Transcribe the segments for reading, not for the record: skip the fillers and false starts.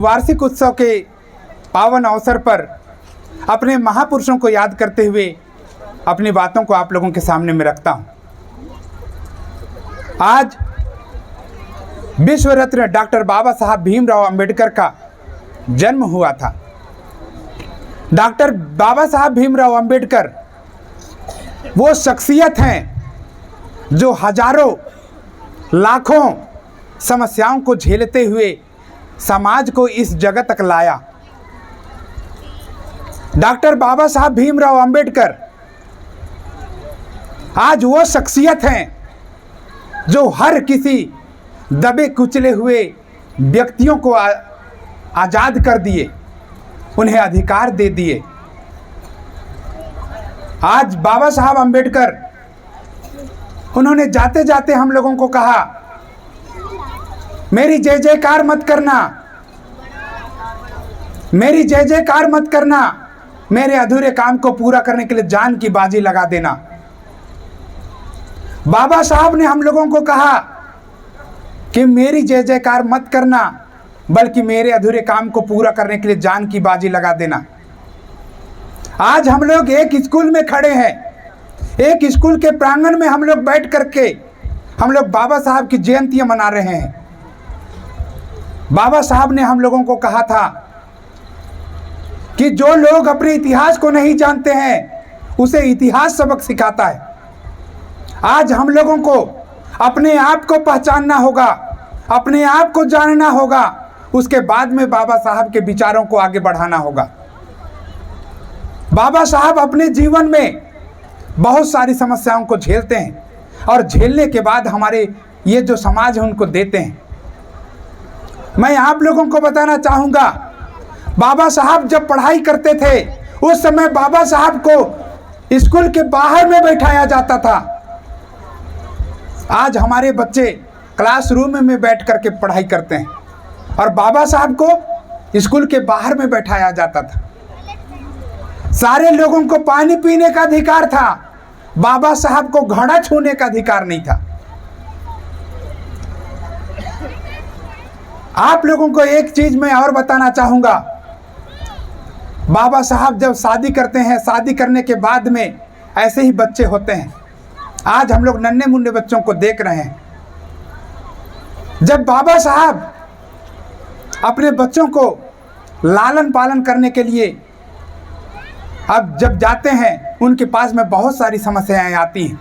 वार्षिक उत्सव के पावन अवसर पर अपने महापुरुषों को याद करते हुए अपनी बातों को आप लोगों के सामने में रखता हूं। आज विश्व रत्न डॉक्टर बाबा साहब भीमराव अंबेडकर का जन्म हुआ था। डॉक्टर बाबा साहब भीमराव अंबेडकर वो शख्सियत हैं जो हजारों लाखों समस्याओं को झेलते हुए समाज को इस जगह तक लाया। डॉक्टर बाबा साहब भीमराव अंबेडकर आज वो शख्सियत हैं जो हर किसी दबे कुचले हुए व्यक्तियों को आज़ाद कर दिए, उन्हें अधिकार दे दिए। आज बाबा साहब अंबेडकर उन्होंने जाते जाते हम लोगों को कहा, मेरी जय जयकार मत करना, मेरी जय जयकार मत करना, मेरे अधूरे काम को पूरा करने के लिए जान की बाजी लगा देना। बाबा साहब ने हम लोगों को कहा कि मेरी जय जयकार मत करना, बल्कि मेरे अधूरे काम को पूरा करने के लिए जान की बाजी लगा देना। आज हम लोग एक स्कूल में खड़े हैं, एक स्कूल के प्रांगण में हम लोग बैठ करके हम लोग बाबा साहब की जयंती मना रहे हैं। बाबा साहब ने हम लोगों को कहा था कि जो लोग अपने इतिहास को नहीं जानते हैं उसे इतिहास सबक सिखाता है। आज हम लोगों को अपने आप को पहचानना होगा, अपने आप को जानना होगा, उसके बाद में बाबा साहब के विचारों को आगे बढ़ाना होगा। बाबा साहब अपने जीवन में बहुत सारी समस्याओं को झेलते हैं और झेलने के बाद हमारे ये जो समाज है उनको देते हैं। मैं आप लोगों को बताना चाहूँगा, बाबा साहब जब पढ़ाई करते थे उस समय बाबा साहब को स्कूल के बाहर में बैठाया जाता था। आज हमारे बच्चे क्लासरूम में बैठ करके पढ़ाई करते हैं और बाबा साहब को स्कूल के बाहर में बैठाया जाता था। सारे लोगों को पानी पीने का अधिकार था, बाबा साहब को घड़ा छूने का अधिकार नहीं था। आप लोगों को एक चीज मैं और बताना चाहूंगा, बाबा साहब जब शादी करते हैं, शादी करने के बाद में ऐसे ही बच्चे होते हैं। आज हम लोग नन्हे मुन्ने बच्चों को देख रहे हैं। जब बाबा साहब अपने बच्चों को लालन पालन करने के लिए अब जब जाते हैं, उनके पास में बहुत सारी समस्याएं आती हैं।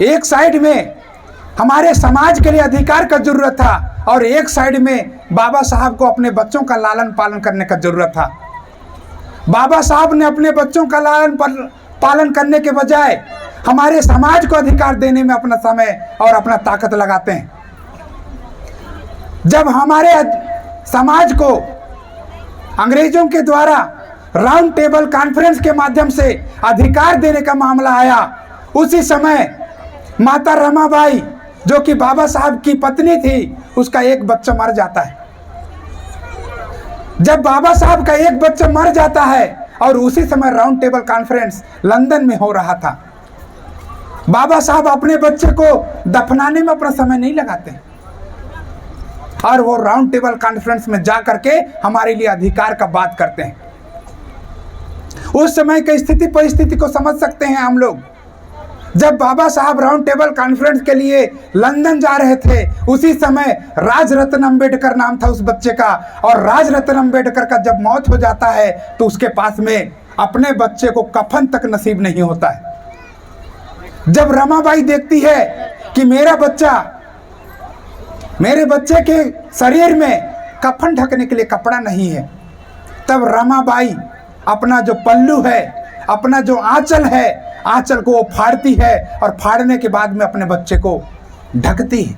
एक साइड में हमारे समाज के लिए अधिकार का जरूरत था और एक साइड में बाबा साहब को अपने बच्चों का लालन पालन करने का जरूरत था। बाबा साहब ने अपने बच्चों का लालन पालन करने के बजाय हमारे समाज को अधिकार देने में अपना समय और अपना ताकत लगाते हैं। जब हमारे समाज को अंग्रेजों के द्वारा राउंड टेबल कॉन्फ्रेंस के माध्यम से अधिकार देने का मामला आया, उसी समय माता रमाबाई जो कि बाबा साहब की पत्नी थी, उसका एक बच्चा मर जाता है। जब बाबा साहब का एक बच्चा मर जाता है और उसी समय राउंड टेबल कॉन्फ्रेंस लंदन में हो रहा था, बाबा साहब अपने बच्चे को दफनाने में अपना समय नहीं लगाते और वो राउंड टेबल कॉन्फ्रेंस में जा करके हमारे लिए अधिकार का बात करते हैं। उस समय की स्थिति परिस्थिति को समझ सकते हैं हम लोग। जब बाबा साहब राउंड टेबल कॉन्फ्रेंस के लिए लंदन जा रहे थे, उसी समय राजरत्न अंबेडकर नाम था उस बच्चे का, और राजरत्न अंबेडकर का जब मौत हो जाता है तो उसके पास में अपने बच्चे को कफन तक नसीब नहीं होता है। जब रमाबाई देखती है कि मेरे बच्चे के शरीर में कफन ढकने के लिए कपड़ा नहीं है, तब रमाबाई अपना जो पल्लू है, अपना जो आंचल है, आंचल को वो फाड़ती है और फाड़ने के बाद में अपने बच्चे को ढकती है।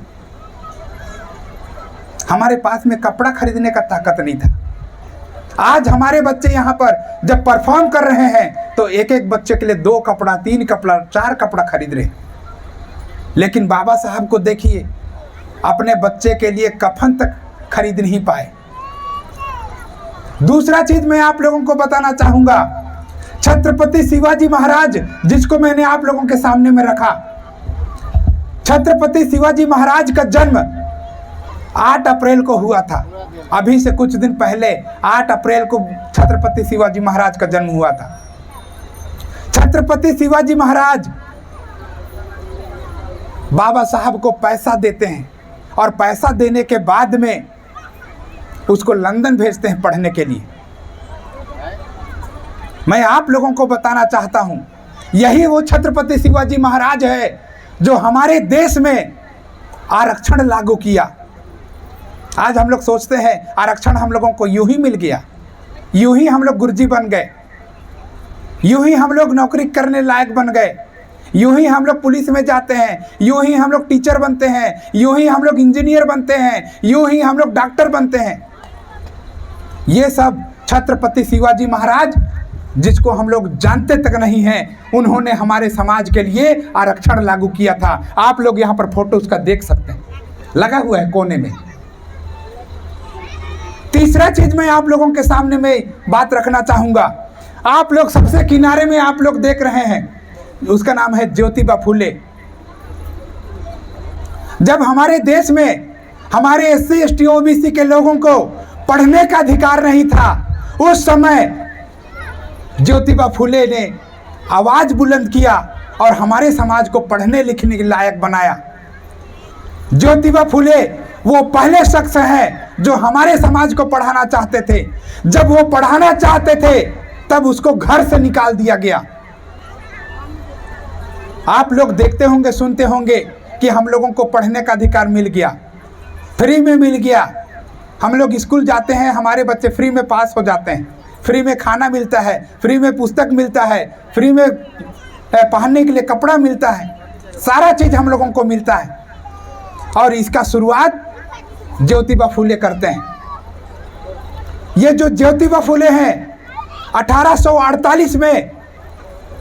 हमारे पास में कपड़ा खरीदने का ताकत नहीं था। आज हमारे बच्चे यहाँ पर जब परफॉर्म कर रहे हैं तो एक एक बच्चे के लिए 2 कपड़ा, 3 कपड़ा, 4 कपड़ा खरीद रहे हैं। लेकिन बाबा साहब को देखिए, अपने बच्चे के लिए कफन तक खरीद नहीं पाए। दूसरा चीज मैं आप लोगों को बताना चाहूंगा, छत्रपति शिवाजी महाराज, जिसको मैंने आप लोगों के सामने में रखा, छत्रपति शिवाजी महाराज का जन्म 8 अप्रैल को हुआ था। अभी से कुछ दिन पहले 8 अप्रैल को छत्रपति शिवाजी महाराज का जन्म हुआ था। छत्रपति शिवाजी महाराज बाबा साहब को पैसा देते हैं और पैसा देने के बाद में उसको लंदन भेजते हैं पढ़ने के लिए। मैं आप लोगों को बताना चाहता हूं, यही वो छत्रपति शिवाजी महाराज है जो हमारे देश में आरक्षण लागू किया। आज हम लोग सोचते हैं आरक्षण हम लोगों को यूं ही मिल गया, यूं ही हम लोग गुरुजी बन गए, यूं ही हम लोग नौकरी करने लायक बन गए, यूं ही हम लोग पुलिस में जाते हैं, यूं ही हम लोग टीचर बनते हैं, यूं ही हम लोग इंजीनियर बनते हैं, यूं ही हम लोग डॉक्टर बनते हैं। ये सब छत्रपति शिवाजी महाराज, जिसको हम लोग जानते तक नहीं हैं, उन्होंने हमारे समाज के लिए आरक्षण लागू किया था। आप लोग यहाँ पर फोटो उसका देख सकते हैं, लगा हुआ है कोने में। तीसरा चीज मैं आप लोगों के सामने में बात रखना चाहूंगा। आप लोग सबसे किनारे में आप लोग देख रहे हैं, उसका नाम है ज्योतिबा फुले। जब हमारे देश में हमारे SC ST OBC के लोगों को पढ़ने का अधिकार नहीं था, उस समय ज्योतिबा फुले ने आवाज बुलंद किया और हमारे समाज को पढ़ने लिखने के लायक बनाया। ज्योतिबा फुले वो पहले शख्स हैं जो हमारे समाज को पढ़ाना चाहते थे। जब वो पढ़ाना चाहते थे तब उसको घर से निकाल दिया गया। आप लोग देखते होंगे, सुनते होंगे कि हम लोगों को पढ़ने का अधिकार मिल गया, फ्री में मिल गया। हम लोग स्कूल जाते हैं, हमारे बच्चे फ्री में पास हो जाते हैं, फ्री में खाना मिलता है, फ्री में पुस्तक मिलता है, फ्री में पहनने के लिए कपड़ा मिलता है, सारा चीज़ हम लोगों को मिलता है। और इसका शुरुआत ज्योतिबा फुले करते हैं। ये जो ज्योतिबा फुले हैं 1848 में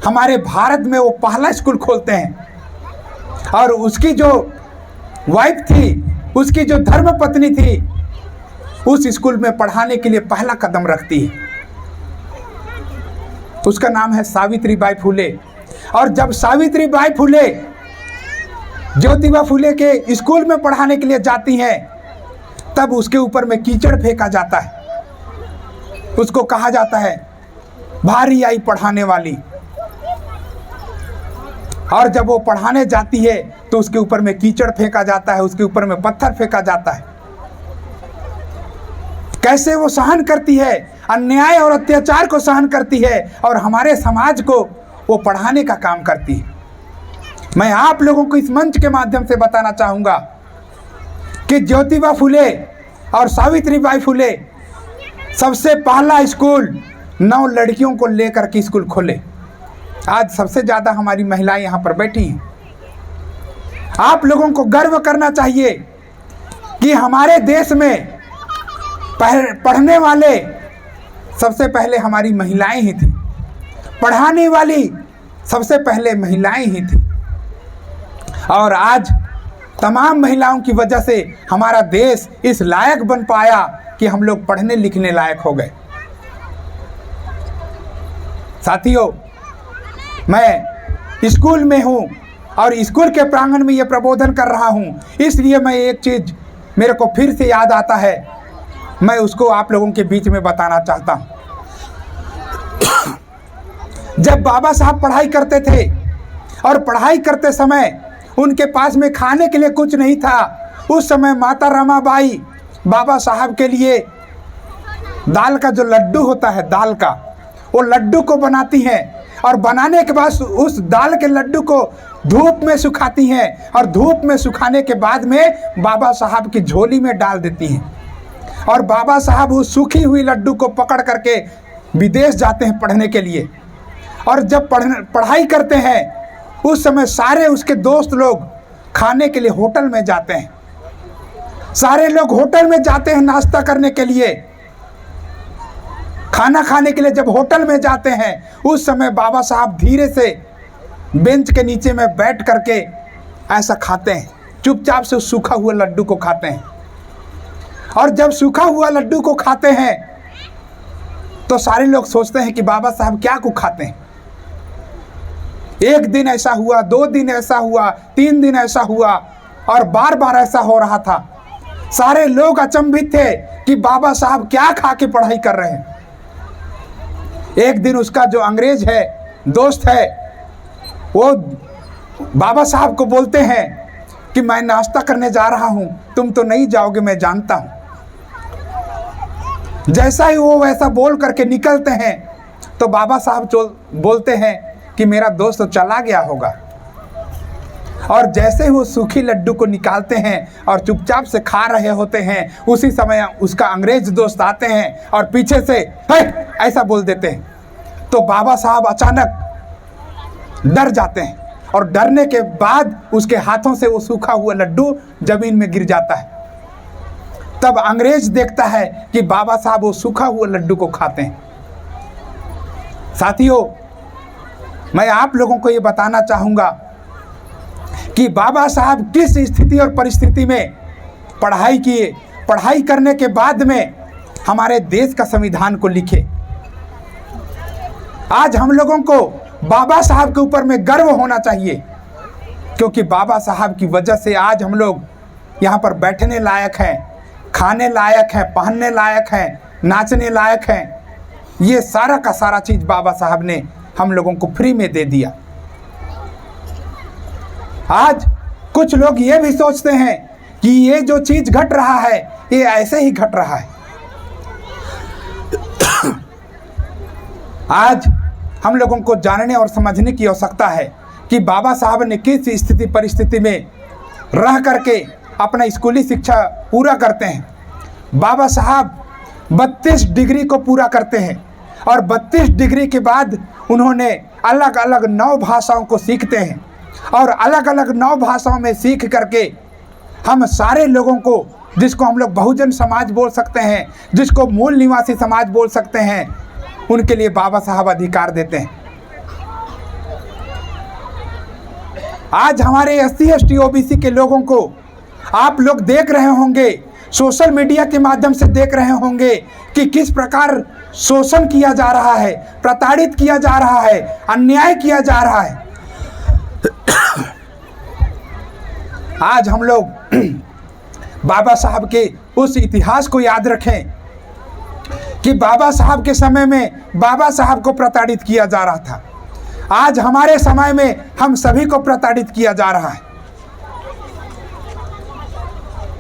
हमारे भारत में वो पहला स्कूल खोलते हैं और उसकी जो वाइफ थी, उसकी जो धर्म पत्नी थी, उस स्कूल में पढ़ाने के लिए पहला कदम रखती है। उसका नाम है सावित्रीबाई फुले। और जब सावित्रीबाई फुले ज्योतिबा फुले के स्कूल में पढ़ाने के लिए जाती हैं, तब उसके ऊपर में कीचड़ फेंका जाता है। उसको कहा जाता है भारी आई पढ़ाने वाली। और जब वो पढ़ाने जाती है तो उसके ऊपर में कीचड़ फेंका जाता है, उसके ऊपर में पत्थर फेंका जाता है। कैसे वो सहन करती है, अन्याय और अत्याचार को सहन करती है और हमारे समाज को वो पढ़ाने का काम करती है। मैं आप लोगों को इस मंच के माध्यम से बताना चाहूँगा कि ज्योतिबा फुले और सावित्रीबाई फुले सबसे पहला स्कूल 9 लड़कियों को लेकर के स्कूल खोले। आज सबसे ज़्यादा हमारी महिलाएं यहाँ पर बैठी हैं। आप लोगों को गर्व करना चाहिए कि हमारे देश में पढ़ने वाले सबसे पहले हमारी महिलाएं ही थी, पढ़ाने वाली सबसे पहले महिलाएं ही थी। और आज तमाम महिलाओं की वजह से हमारा देश इस लायक बन पाया कि हम लोग पढ़ने लिखने लायक हो गए। साथियों, मैं स्कूल में हूँ और स्कूल के प्रांगण में ये प्रबोधन कर रहा हूँ, इसलिए मैं एक चीज़ मेरे को फिर से याद आता है, मैं उसको आप लोगों के बीच में बताना चाहता हूँ। जब बाबा साहब पढ़ाई करते थे और पढ़ाई करते समय उनके पास में खाने के लिए कुछ नहीं था, उस समय माता रमाबाई बाबा साहब के लिए दाल का जो लड्डू होता है, दाल का वो लड्डू को बनाती हैं और बनाने के बाद उस दाल के लड्डू को धूप में सुखाती हैं और धूप में सुखाने के बाद में बाबा साहब की झोली में डाल देती हैं। और बाबा साहब उस सूखी हुई लड्डू को पकड़ करके विदेश जाते हैं पढ़ने के लिए। और जब पढ़ाई करते हैं उस समय सारे उसके दोस्त लोग खाने के लिए होटल में जाते हैं, सारे लोग होटल में जाते हैं नाश्ता करने के लिए, खाना खाने के लिए। जब होटल में जाते हैं उस समय बाबा साहब धीरे से बेंच के नीचे में बैठ करके ऐसा खाते हैं, चुपचाप से उस सूखा हुआ लड्डू को खाते हैं। और जब सूखा हुआ लड्डू को खाते हैं तो सारे लोग सोचते हैं कि बाबा साहब क्या को खाते हैं। एक दिन ऐसा हुआ, 2 दिन ऐसा हुआ, 3 दिन ऐसा हुआ और बार बार ऐसा हो रहा था। सारे लोग अचंभित थे कि बाबा साहब क्या खा के पढ़ाई कर रहे हैं। एक दिन उसका जो अंग्रेज है, दोस्त है, वो बाबा साहब को बोलते हैं कि मैं नाश्ता करने जा रहा हूं, तुम तो नहीं जाओगे, मैं जानता हूं। जैसा ही वो वैसा बोल करके निकलते हैं तो बाबा साहब बोलते हैं कि मेरा दोस्त तो चला गया होगा। और जैसे ही वो सूखी लड्डू को निकालते हैं और चुपचाप से खा रहे होते हैं, उसी समय उसका अंग्रेज दोस्त आते हैं और पीछे से ऐसा बोल देते हैं। तो बाबा साहब अचानक डर जाते हैं और डरने के बाद उसके हाथों से वो सूखा हुआ लड्डू जमीन में गिर जाता है। तब अंग्रेज देखता है कि बाबा साहब वो सूखा हुआ लड्डू को खाते हैं। साथियों, मैं आप लोगों को ये बताना चाहूँगा कि बाबा साहब किस स्थिति और परिस्थिति में पढ़ाई किए, पढ़ाई करने के बाद में हमारे देश का संविधान को लिखे। आज हम लोगों को बाबा साहब के ऊपर में गर्व होना चाहिए, क्योंकि बाबा साहब की वजह से आज हम लोग यहाँ पर बैठने लायक हैं, खाने लायक हैं, पहनने लायक हैं, नाचने लायक हैं। ये सारा का सारा चीज़ बाबा साहब ने हम लोगों को फ्री में दे दिया। आज कुछ लोग ये भी सोचते हैं कि ये जो चीज़ घट रहा है ये ऐसे ही घट रहा है। आज हम लोगों को जानने और समझने की आवश्यकता है कि बाबा साहब ने किस स्थिति परिस्थिति में रह करके अपना स्कूली शिक्षा पूरा करते हैं। बाबा साहब 32 डिग्री को पूरा करते हैं और 32 डिग्री के बाद उन्होंने अलग अलग 9 भाषाओं को सीखते हैं और अलग अलग 9 भाषाओं में सीख करके हम सारे लोगों को, जिसको हम लोग बहुजन समाज बोल सकते हैं, जिसको मूल निवासी समाज बोल सकते हैं, उनके लिए बाबा साहब अधिकार देते हैं। आज हमारे SC ST OBC के लोगों को आप लोग देख रहे होंगे, सोशल मीडिया के माध्यम से देख रहे होंगे कि किस प्रकार शोषण किया जा रहा है, प्रताड़ित किया जा रहा है, अन्याय किया जा रहा है। आज हम लोग बाबा साहब के उस इतिहास को याद रखें कि बाबा साहब के समय में बाबा साहब को प्रताड़ित किया जा रहा था। आज हमारे समय में हम सभी को प्रताड़ित किया जा रहा है।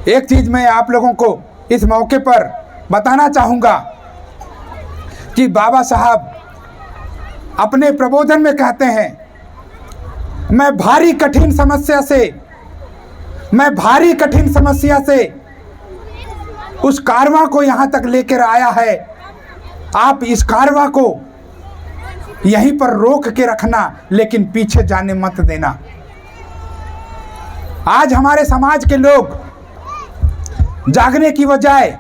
एक चीज मैं आप लोगों को इस मौके पर बताना चाहूँगा कि बाबा साहब अपने प्रबोधन में कहते हैं, मैं भारी कठिन समस्या से उस कारवां को यहाँ तक लेकर आया है। आप इस कारवां को यहीं पर रोक के रखना, लेकिन पीछे जाने मत देना। आज हमारे समाज के लोग जागने की बजाय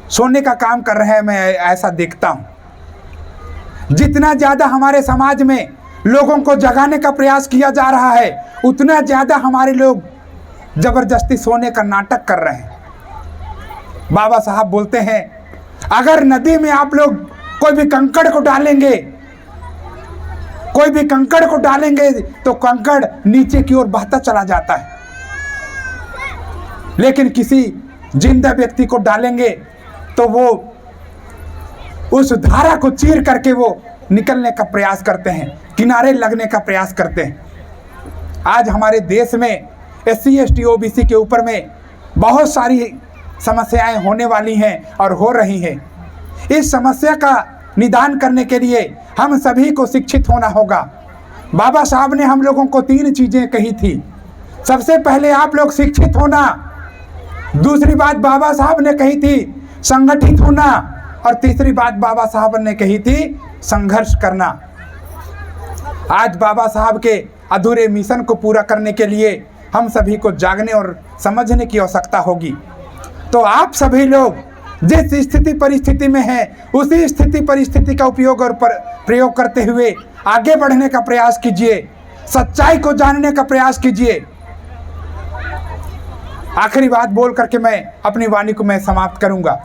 सोने का काम कर रहे हैं। मैं ऐसा देखता हूं। जितना ज़्यादा हमारे समाज में लोगों को जगाने का प्रयास किया जा रहा है, उतना ज़्यादा हमारे लोग जबरदस्ती सोने का नाटक कर रहे हैं। बाबा साहब बोलते हैं, अगर नदी में आप लोग कोई भी कंकड़ को डालेंगे तो कंकड़ नीचे की ओर बहता चला जाता है, लेकिन किसी जिंदा व्यक्ति को डालेंगे तो वो उस धारा को चीर करके वो निकलने का प्रयास करते हैं, किनारे लगने का प्रयास करते हैं। आज हमारे देश में SC ST OBC के ऊपर में बहुत सारी समस्याएं होने वाली हैं और हो रही हैं। इस समस्या का निदान करने के लिए हम सभी को शिक्षित होना होगा। बाबा साहब ने हम लोगों को 3 चीज़ें कही थी। सबसे पहले आप लोग शिक्षित होना, दूसरी बात बाबा साहब ने कही थी संगठित होना, और तीसरी बात बाबा साहब ने कही थी संघर्ष करना। आज बाबा साहब के अधूरे मिशन को पूरा करने के लिए हम सभी को जागने और समझने की आवश्यकता होगी। तो आप सभी लोग जिस स्थिति परिस्थिति में हैं, उसी स्थिति परिस्थिति का उपयोग और प्रयोग करते हुए आगे बढ़ने का प्रयास कीजिए, सच्चाई को जानने का प्रयास कीजिए। आखिरी बात बोल करके मैं अपनी वाणी को मैं समाप्त करूंगा।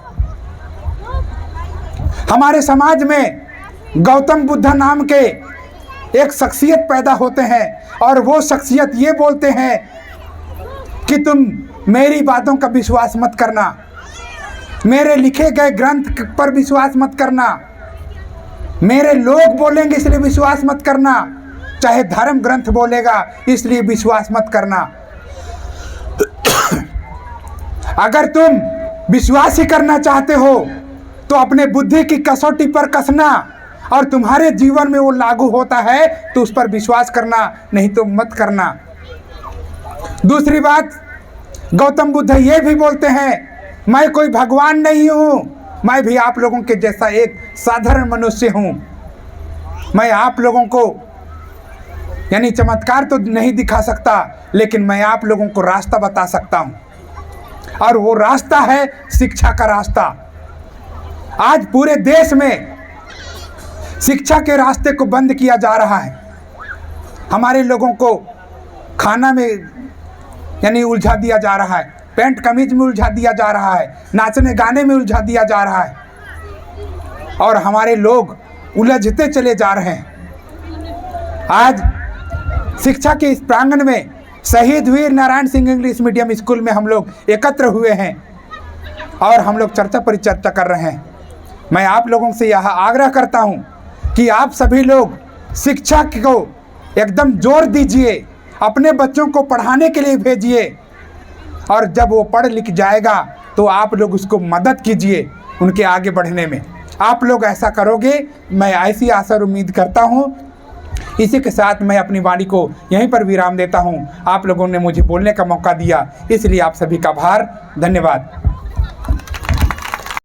हमारे समाज में गौतम बुद्ध नाम के एक शख्सियत पैदा होते हैं और वो शख्सियत ये बोलते हैं कि तुम मेरी बातों का विश्वास मत करना, मेरे लिखे गए ग्रंथ पर विश्वास मत करना, मेरे लोग बोलेंगे इसलिए विश्वास मत करना, चाहे धर्म ग्रंथ बोलेगा इसलिए विश्वास मत करना। अगर तुम विश्वास ही करना चाहते हो तो अपने बुद्धि की कसौटी पर कसना, और तुम्हारे जीवन में वो लागू होता है तो उस पर विश्वास करना, नहीं तो मत करना। दूसरी बात, गौतम बुद्ध ये भी बोलते हैं, मैं कोई भगवान नहीं हूँ, मैं भी आप लोगों के जैसा एक साधारण मनुष्य हूँ। मैं आप लोगों को यानी चमत्कार तो नहीं दिखा सकता, लेकिन मैं आप लोगों को रास्ता बता सकता हूँ, और वो रास्ता है शिक्षा का रास्ता। आज पूरे देश में शिक्षा के रास्ते को बंद किया जा रहा है। हमारे लोगों को खाना में यानी उलझा दिया जा रहा है, पैंट कमीज में उलझा दिया जा रहा है, नाचने गाने में उलझा दिया जा रहा है, और हमारे लोग उलझते चले जा रहे हैं। आज शिक्षा के इस प्रांगण में शहीद वीर Narayan Singh English medium school में हम लोग एकत्र हुए हैं और हम लोग चर्चा परिचर्चा कर रहे हैं। मैं आप लोगों से यह आग्रह करता हूं कि आप सभी लोग शिक्षा को एकदम जोर दीजिए, अपने बच्चों को पढ़ाने के लिए भेजिए, और जब वो पढ़ लिख जाएगा तो आप लोग उसको मदद कीजिए उनके आगे बढ़ने में। आप लोग ऐसा करोगे, मैं ऐसी आशा और उम्मीद करता हूँ। इसी के साथ मैं अपनी वाणी को यहीं पर विराम देता हूँ। आप लोगों ने मुझे बोलने का मौका दिया, इसलिए आप सभी का आभार, धन्यवाद।